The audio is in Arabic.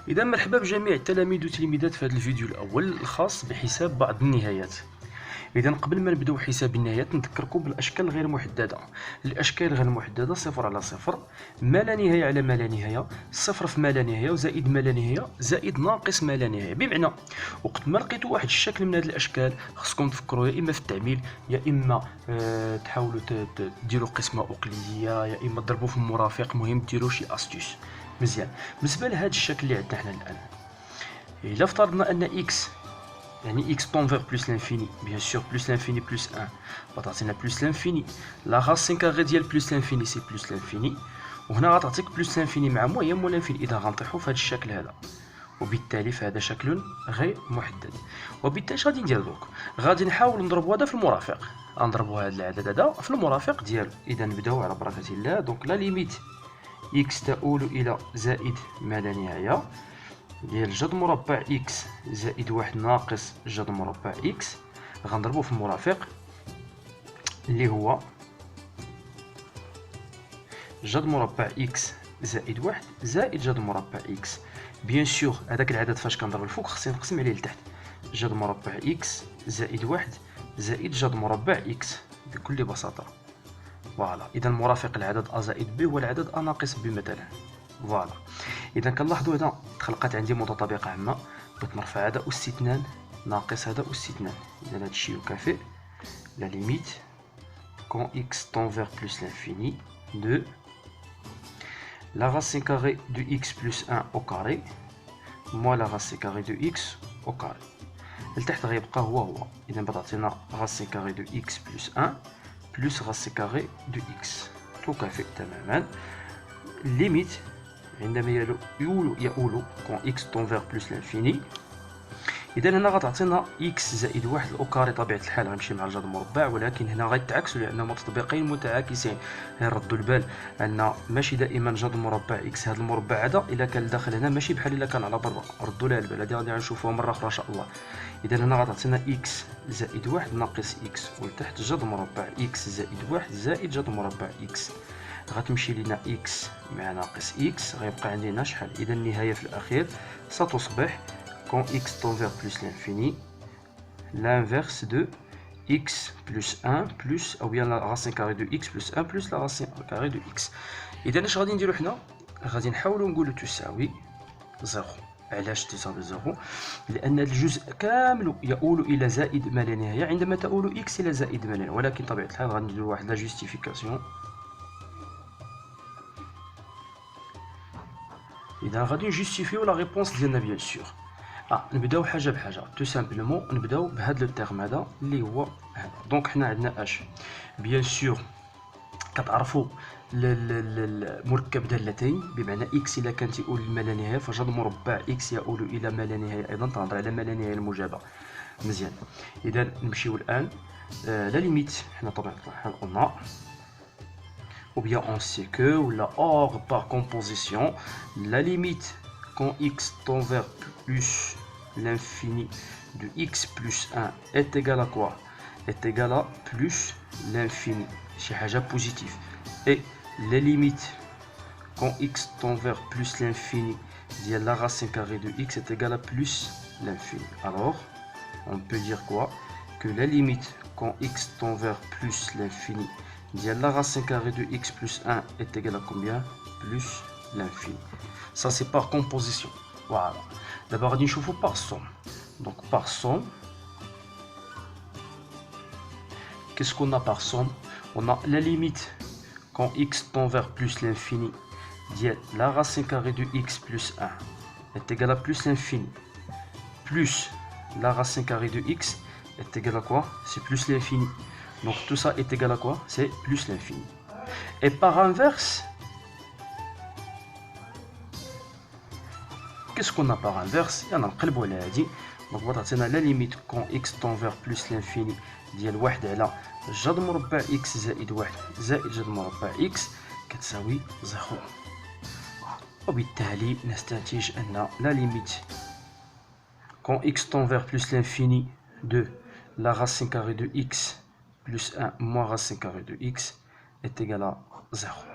إذا مرحبا بجميع التلاميذ والتلميذات في هذا الفيديو الأول الخاص بحساب بعض النهايات. إذا قبل ما نبداو حساب النهايات نذكركم بالأشكال الغير محددة. الأشكال غير محددة صفر على صفر، ما لا نهاية على ما لا نهاية، صفر في ما لا نهاية، وزائد ما لا نهاية، زائد ناقص ما لا نهاية. بمعنى وقت ما لقيتوا واحد الشكل من هذه الأشكال خصكم تفكروا يا إما في التعميل، يا إما تحاولوا ديروا قسمة أقليدية، يا إما تضربوا في المرافق، مهم ديروا شي أستيس. مزيان. بالنسبة لهذا الشكل اللي عندنا حنا الآن، إلا افترضنا أن إكس يعني x tend vers plus l'infini, bien sûr plus l'infini plus 1 غتعطينا plus l'infini. لا racine carrée ديال plus l'infini c'est plus l'infini، وهنا غتعطيك plus l'infini مع مويان مول l'infini. إذا غنطيحو في هذا الشكل هذا، وبالتالي فهذا شكل غير محدد. وبالتالي اش غادي ندير دوك؟ غادي نحاول نضربو هذا في المرافق، غنضربو هذا العدد هذا في المرافق ديالو. إذا نبداو على بركة الله. دونك لا ليميت x تؤول إلى زائد ما لا نهاية ديال جذر مربع إكس زائد واحد ناقص جذر مربع إكس، غنضربو في المرافق اللي هو جذر مربع إكس زائد واحد زائد جذر مربع إكس. بيان سور هذاك العدد فاش كنضرب الفوق خصني نقسم عليه لتحت، جذر مربع إكس زائد واحد زائد جذر مربع إكس بكل بساطة. فوالا. إذا مرافق العدد أ زائد ب هو العدد أ ناقص ب مثلا. فوالا. إذا كنلاحظوا هنا تخلقات عندي متطابقة عامة، بغيت نرفع هذا أس 2 ناقص هذا أس 2. إذا هادشي يكافئ لا ليميت quand x tend vers plus l'infini de la racine carrée de x plus 1 au carré moins la racine carrée de x au carré. لتحت غيبقى هو. إذا بتعطينا racine carrée de x plus 1 plus racine carrée de x تكافئ تماما ليميت عندما يؤول quand x tend vers plus l'infini. إذا هنا غتعطينا x زائد واحد الأو كاري. طبيعة الحال غنمشي مع الجذر المربع، ولكن هنا غيتعاكسوا لأن متطابقين متعاكسين. نردوا البال أن ماشي دائما جذر مربع x هذا المربع هذا إلا كان داخل هنا ماشي بحال إلا كان على برا. ردوا لها البال، هذه غادي نشوفوها مرة أخرى إن شاء الله. إذا هنا غتعطينا x زائد واحد ناقص x، ولتحت جذر مربع x زائد واحد زائد جذر مربع x. غتمشي لنا x مع ناقص x، غيبقى عندنا شحال؟ إذا النهاية في الأخير ستصبح quand x tend vers plus l'infini l'inverse de x plus 1 plus ou bien la racine carrée de x plus 1 plus la racine carrée de x. إذا اش غادي نديرو حنا؟ غادي نحاولو نقولو تساوي زيرو. علاش تساوي زيرو؟ لأن الجزء كامل يؤول إلى زائد ما لا نهاية عندما تؤول x إلى زائد ما لا نهاية، ولكن طبيعة الحال غنديرو واحد لا جوستيفيكاسيون. إذا غادي نجوستيفيو لا ريبونس ديالنا بيان سور. نبداو حاجه بحاجه. تو سامبلومون نبداو بهذا لو تيرم هذا اللي هو هذا. دونك حنا عندنا اش بيان سور كتعرفوا المركب دالتين، بمعنى اكس الا كانت يؤول لما لا نهايه فجذر مربع اكس يؤول الى ما لا نهايه ايضا. تنهضر على ما لا نهايه الموجبه. مزيان. اذا نمشيو الان لا ليميت. حنا طبعا قلنا ou bien on sait que ou la hors par composition la limite quand x tend vers plus l'infini de x plus 1 est égal à quoi? Est égal à plus l'infini. C'est حاجة positif. Et les limites quand x tend vers plus l'infini ديال la racine carrée de x est égal à plus l'infini. Alors on peut dire quoi? Que la limite quand x tend vers plus l'infini la racine carrée de x plus 1 est égal à combien? Plus l'infini. Ça c'est par composition. Voilà. D'abord on va par somme. Donc par somme, qu'est-ce qu'on a par somme? On a la limite quand x tend vers plus l'infini la racine carrée de x plus 1 est égal à plus l'infini plus la racine carrée de x est égal à quoi? C'est plus l'infini. Donc tout ça est égal à quoi? C'est plus l'infini. Et par inverse, qu'est-ce qu'on a par inverse? Il y en a un. Donc on va la limite quand x tend vers plus l'infini ديال واحد على جذر مربع x زائد واحد زائد جذر مربع x كتساوي زيرو. وبالتالي نستنتج أن la limite quand x tend vers plus l'infini de la racine carrée de x plus 1 moins racine carrée de x est égal à 0.